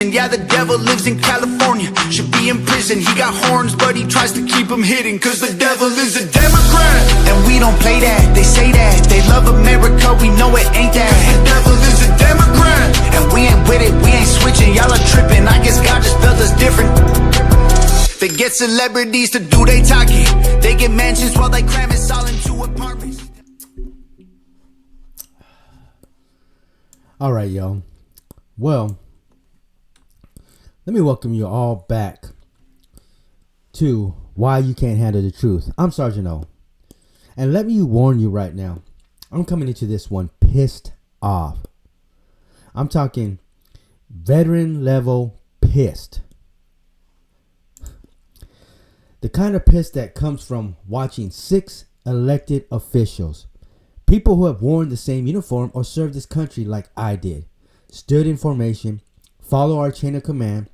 Yeah, the devil lives in California, should be in prison. He got horns, but he tries to keep them hidden, cause the devil is a Democrat. And we don't play that, they say that they love America, we know it ain't that. The devil is a Democrat. And we ain't with it, we ain't switching, y'all are tripping. I guess God just built us different. They get celebrities to do they talking, they get mansions while they cram us all into apartments. Alright, yo. Well, let me welcome you all back to Why You Can't Handle the Truth. I'm Sergeant O. And let me warn you right now. I'm coming into this one pissed off. I'm talking veteran level pissed. The kind of piss that comes from watching 6 elected officials, people who have worn the same uniform or served this country like I did, stood in formation, follow our chain of command.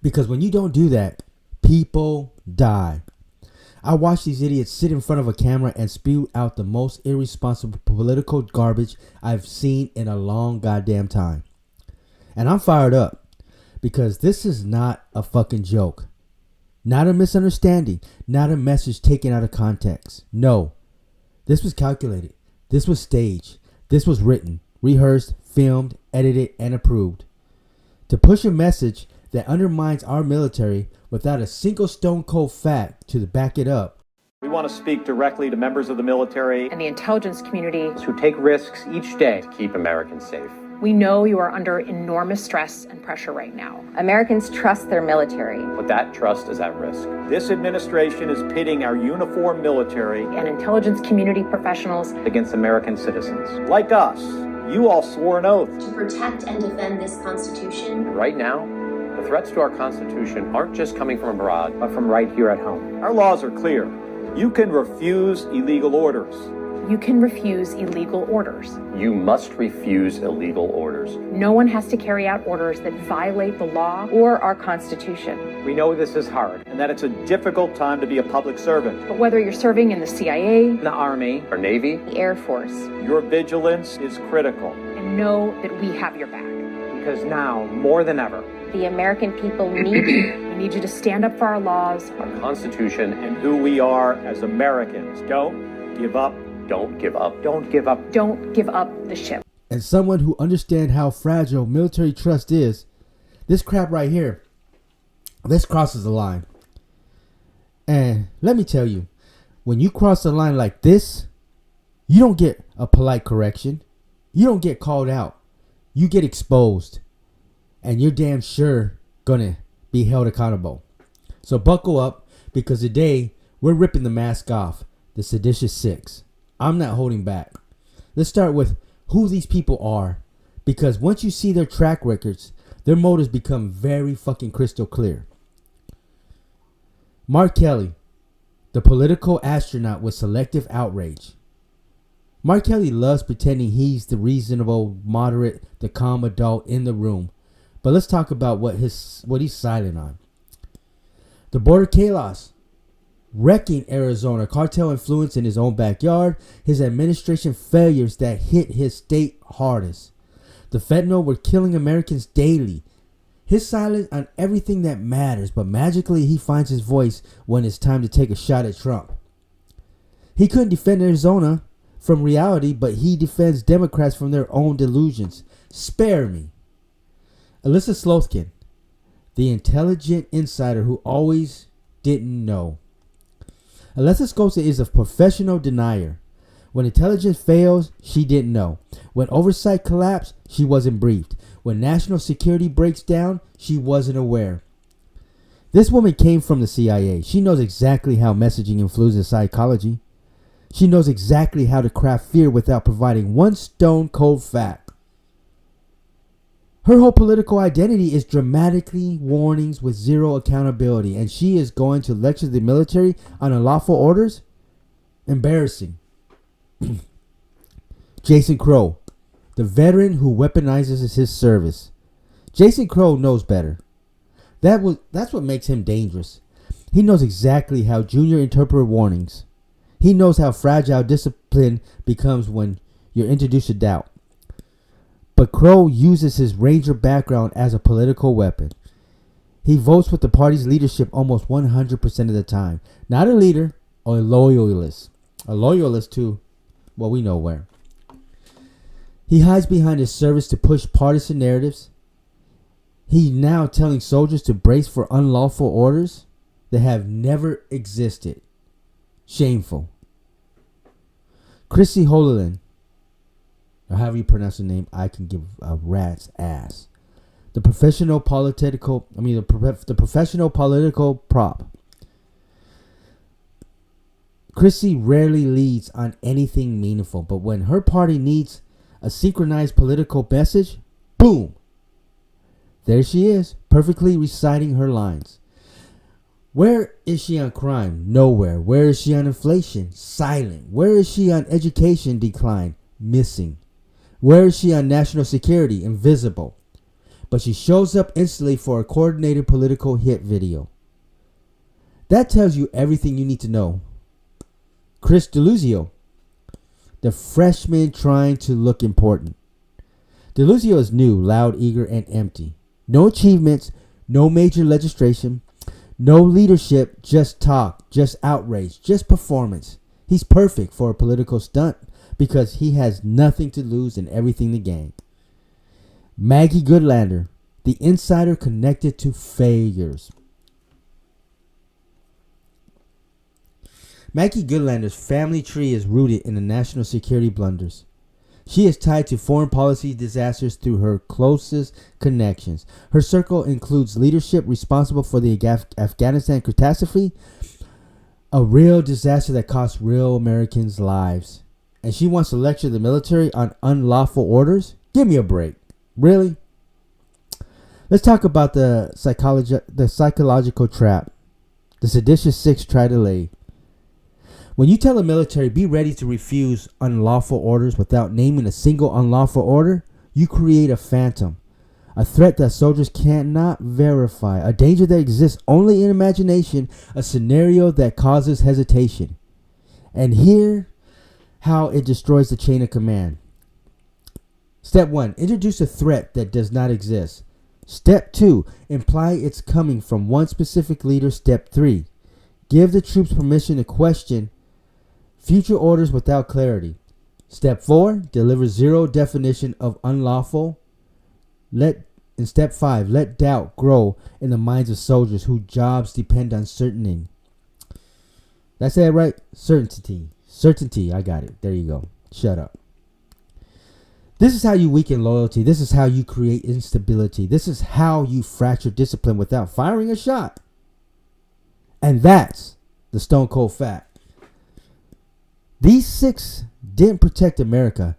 Because when you don't do that, people die. I watch these idiots sit in front of a camera and spew out the most irresponsible political garbage I've seen in a long goddamn time. And I'm fired up because this is not a fucking joke. Not a misunderstanding. Not a message taken out of context. No. This was calculated. This was staged. This was written, rehearsed, filmed, edited, and approved. To push a message that undermines our military without a single stone cold fact to back it up. We want to speak directly to members of the military and the intelligence community who take risks each day to keep Americans safe. We know you are under enormous stress and pressure right now. Americans trust their military, but that trust is at risk. This administration is pitting our uniformed military and intelligence community professionals against American citizens. Like us, you all swore an oath to protect and defend this Constitution. Right now, the threats to our Constitution aren't just coming from abroad, but from right here at home. Our laws are clear. You can refuse illegal orders. You can refuse illegal orders. You must refuse illegal orders. No one has to carry out orders that violate the law or our Constitution. We know this is hard and that it's a difficult time to be a public servant. But whether you're serving in the CIA, the Army, or Navy, the Air Force, your vigilance is critical. And know that we have your back. Because now, more than ever, the American people need you. We need you to stand up for our laws, our Constitution, and who we are as Americans. Don't give up. Don't give up. Don't give up. Don't give up the ship. And someone who understands how fragile military trust is, this crap right here, this crosses the line. And let me tell you, when you cross the line like this, you don't get a polite correction. You don't get called out. You get exposed. And you're damn sure gonna be held accountable. So buckle up, because today we're ripping the mask off the Seditious 6. I'm not holding back. Let's start with who these people are, because once you see their track records, their motives become very fucking crystal clear. Mark Kelly, the political astronaut with selective outrage. Mark Kelly loves pretending he's the reasonable, moderate, the calm adult in the room. But let's talk about what he's silent on. The border chaos, wrecking Arizona, cartel influence in his own backyard, his administration failures that hit his state hardest. The fentanyl were killing Americans daily. His silence on everything that matters, but magically he finds his voice when it's time to take a shot at Trump. He couldn't defend Arizona from reality, but he defends Democrats from their own delusions. Spare me. Alyssa Slothkin, the intelligent insider who always didn't know. Alyssa Slothkin is a professional denier. When intelligence fails, she didn't know. When oversight collapsed, she wasn't briefed. When national security breaks down, she wasn't aware. This woman came from the CIA. She knows exactly how messaging influences psychology. She knows exactly how to craft fear without providing one stone cold fact. Her whole political identity is dramatically warnings with zero accountability, and she is going to lecture the military on unlawful orders? Embarrassing. Jason Crow, the veteran who weaponizes his service. Jason Crow knows better. That's what makes him dangerous. He knows exactly how junior interpret warnings. He knows how fragile discipline becomes when you're introduced to doubt. But Crow uses his Ranger background as a political weapon. He votes with the party's leadership almost 100% of the time. Not a leader or a loyalist. A loyalist to, well, we know where. He hides behind his service to push partisan narratives. He's now telling soldiers to brace for unlawful orders that have never existed. Shameful. Chrissy Hololan, or however you pronounce the name, I can give a rat's ass. The professional political prop. Chrissy rarely leads on anything meaningful, but when her party needs a synchronized political message, boom! There she is, perfectly reciting her lines. Where is she on crime? Nowhere. Where is she on inflation? Silent. Where is she on education decline? Missing. Where is she on national security? Invisible. But she shows up instantly for a coordinated political hit video. That tells you everything you need to know. Chris Deluzio, the freshman trying to look important. Deluzio is new, loud, eager, and empty. No achievements, no major legislation, no leadership, just talk, just outrage, just performance. He's perfect for a political stunt because he has nothing to lose and everything to gain. Maggie Goodlander, the insider connected to failures. Maggie Goodlander's family tree is rooted in the national security blunders. She is tied to foreign policy disasters through her closest connections. Her circle includes leadership responsible for the Afghanistan catastrophe, a real disaster that cost real Americans' lives. And she wants to lecture the military on unlawful orders? Give me a break. Really? Let's talk about the psychological trap. The Seditious 6 try to lay. When you tell the military, be ready to refuse unlawful orders without naming a single unlawful order, you create a phantom. A threat that soldiers cannot verify. A danger that exists only in imagination. A scenario that causes hesitation. And here, how it destroys the chain of command. Step 1. Introduce a threat that does not exist. Step 2. Imply it's coming from one specific leader. Step 3. Give the troops permission to question future orders without clarity. Step 4. Deliver zero definition of unlawful. In step 5. Let doubt grow in the minds of soldiers whose jobs depend on certainty. Did I say it right? Certainty. Certainty. I got it. There you go. Shut up. This is how you weaken loyalty. This is how you create instability. This is how you fracture discipline without firing a shot. And that's the stone cold fact. These 6 didn't protect America.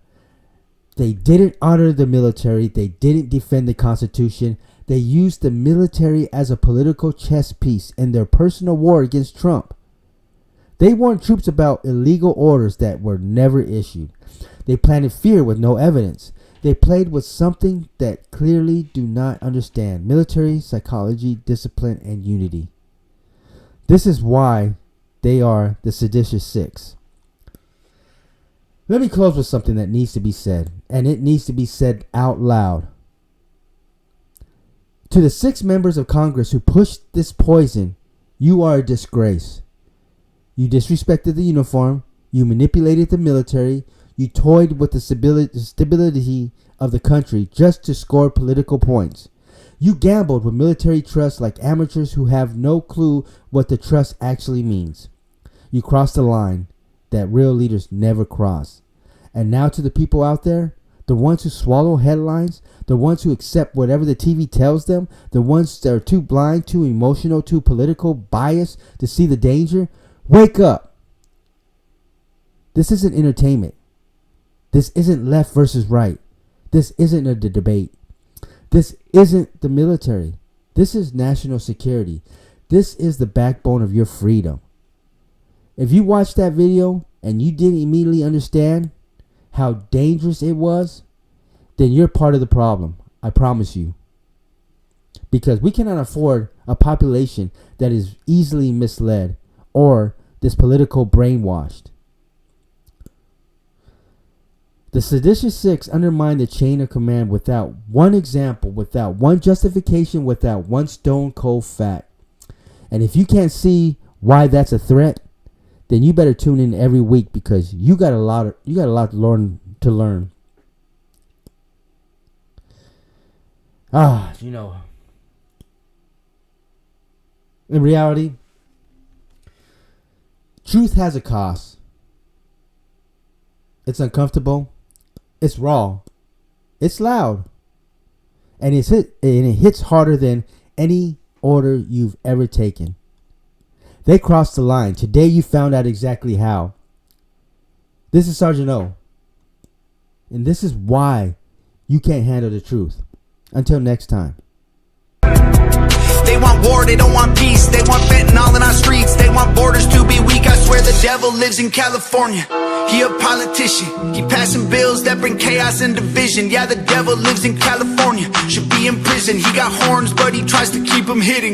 They didn't honor the military. They didn't defend the Constitution. They used the military as a political chess piece in their personal war against Trump. They warned troops about illegal orders that were never issued. They planted fear with no evidence. They played with something that clearly do not understand: military psychology, discipline, and unity. This is why they are the Seditious 6. Let me close with something that needs to be said, and it needs to be said out loud. To the 6 members of Congress who pushed this poison, you are a disgrace. You disrespected the uniform. You manipulated the military. You toyed with the stability of the country just to score political points. You gambled with military trust like amateurs who have no clue what the trust actually means. You crossed a line that real leaders never cross. And now to the people out there, the ones who swallow headlines, the ones who accept whatever the TV tells them, the ones that are too blind, too emotional, too political, biased to see the danger, wake up. This isn't entertainment. This isn't left versus right. This isn't a debate. This isn't the military. This is national security. This is the backbone of your freedom. If you watched that video and you didn't immediately understand how dangerous it was, then you're part of the problem. I promise you. Because we cannot afford a population that is easily misled or this political brainwashed. The Seditious Six undermine the chain of command without one example, without one justification, without one stone cold fact. And if you can't see why that's a threat, then you better tune in every week, because you got a lot to learn. In reality, truth has a cost. It's uncomfortable. It's raw. It's loud. And it hits harder than any order you've ever taken. They crossed the line. Today you found out exactly how. This is Sergeant O. And this is why you can't handle the truth. Until next time. They want war, they don't want peace. They want fentanyl in our streets. They want borders to be weak. I swear the devil lives in California. He a politician. He passing bills that bring chaos and division. Yeah, the devil lives in California. Should be in prison. He got horns, but he tries to keep them hidden.